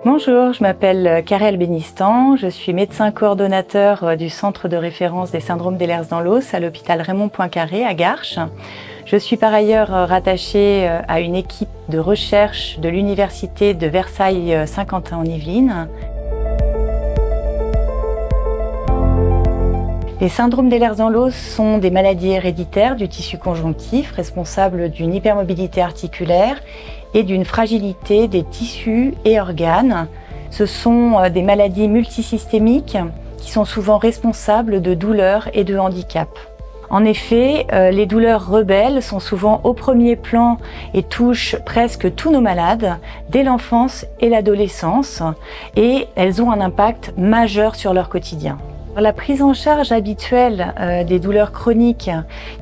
Bonjour, je m'appelle Karel Bénistan, je suis médecin coordonnateur du centre de référence des syndromes d'Ehlers dans l'os à l'hôpital Raymond Poincaré à Garches. Je suis par ailleurs rattachée à une équipe de recherche de l'université de Versailles-Saint-Quentin-en-Yvelines. Les syndromes d'Ehlers dans l'os sont des maladies héréditaires du tissu conjonctif responsables d'une hypermobilité articulaire et d'une fragilité des tissus et organes. Ce sont des maladies multisystémiques qui sont souvent responsables de douleurs et de handicaps. En effet, les douleurs rebelles sont souvent au premier plan et touchent presque tous nos malades dès l'enfance et l'adolescence, et elles ont un impact majeur sur leur quotidien. La prise en charge habituelle des douleurs chroniques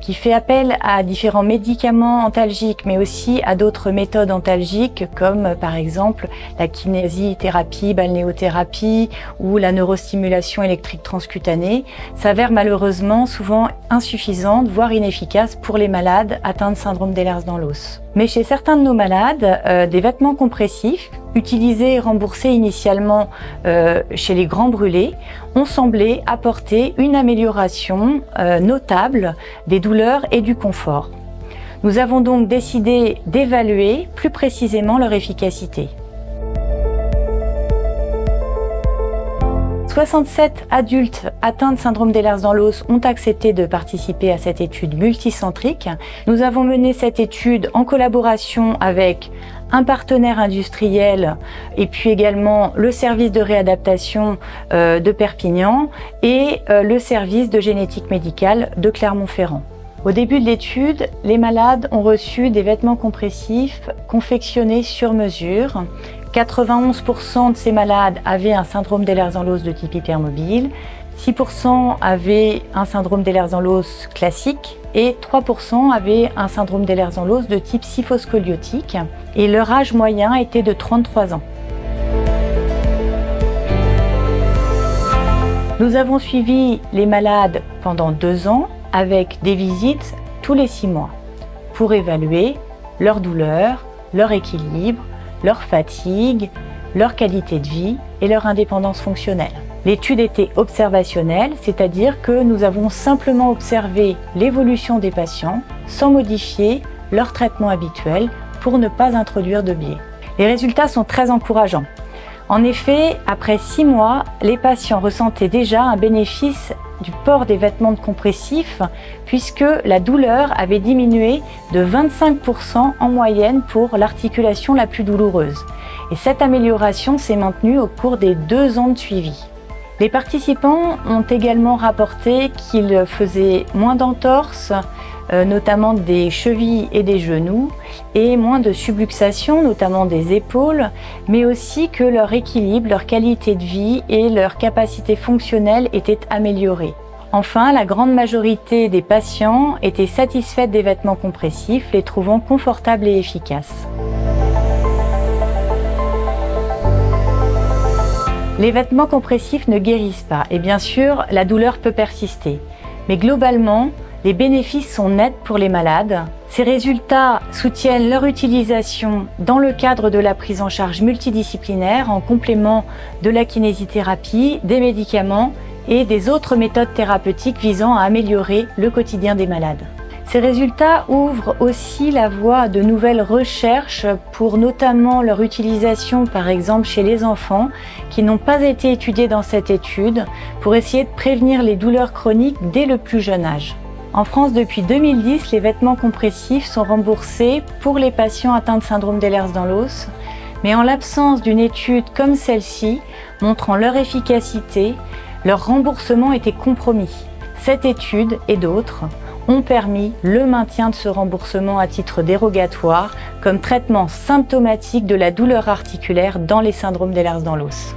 qui fait appel à différents médicaments antalgiques mais aussi à d'autres méthodes antalgiques comme par exemple la kinésithérapie, balnéothérapie ou la neurostimulation électrique transcutanée s'avère malheureusement souvent insuffisante voire inefficace pour les malades atteints de syndrome d'Ehlers dans l'os. Mais chez certains de nos malades, des vêtements compressifs utilisés et remboursés initialement chez les grands brûlés ont semblé apporter une amélioration notable des douleurs et du confort. Nous avons donc décidé d'évaluer plus précisément leur efficacité. 67 adultes atteints de syndrome d'Ehlers dans l'os ont accepté de participer à cette étude multicentrique. Nous avons mené cette étude en collaboration avec un partenaire industriel et puis également le service de réadaptation de Perpignan et le service de génétique médicale de Clermont-Ferrand. Au début de l'étude, les malades ont reçu des vêtements compressifs confectionnés sur mesure. 91% de ces malades avaient un syndrome d'Ehlers dans l'os de type hypermobile, 6% avaient un syndrome d'Ehlers dans l'os classique et 3% avaient un syndrome d'Ehlers dans l'os de type kyphoscoliotique et leur âge moyen était de 33 ans. Nous avons suivi les malades pendant 2 ans avec des visites tous les 6 mois pour évaluer leur douleur, leur équilibre, leur fatigue, leur qualité de vie et leur indépendance fonctionnelle. L'étude était observationnelle, c'est-à-dire que nous avons simplement observé l'évolution des patients sans modifier leur traitement habituel pour ne pas introduire de biais. Les résultats sont très encourageants. En effet, après 6 mois, les patients ressentaient déjà un bénéfice du port des vêtements compressifs puisque la douleur avait diminué de 25% en moyenne pour l'articulation la plus douloureuse. Et cette amélioration s'est maintenue au cours des 2 ans de suivi. Les participants ont également rapporté qu'ils faisaient moins d'entorses, notamment des chevilles et des genoux, et moins de subluxation, notamment des épaules, mais aussi que leur équilibre, leur qualité de vie et leur capacité fonctionnelle étaient améliorées. Enfin, la grande majorité des patients étaient satisfaits des vêtements compressifs, les trouvant confortables et efficaces. Les vêtements compressifs ne guérissent pas et bien sûr, la douleur peut persister. Mais globalement, les bénéfices sont nets pour les malades. Ces résultats soutiennent leur utilisation dans le cadre de la prise en charge multidisciplinaire en complément de la kinésithérapie, des médicaments et des autres méthodes thérapeutiques visant à améliorer le quotidien des malades. Ces résultats ouvrent aussi la voie à de nouvelles recherches pour notamment leur utilisation par exemple chez les enfants qui n'ont pas été étudiés dans cette étude pour essayer de prévenir les douleurs chroniques dès le plus jeune âge. En France, depuis 2010, les vêtements compressifs sont remboursés pour les patients atteints de syndrome d'Ehlers dans l'os, mais en l'absence d'une étude comme celle-ci montrant leur efficacité, leur remboursement était compromis. Cette étude et d'autres ont permis le maintien de ce remboursement à titre dérogatoire comme traitement symptomatique de la douleur articulaire dans les syndromes d'Ehlers dans l'os.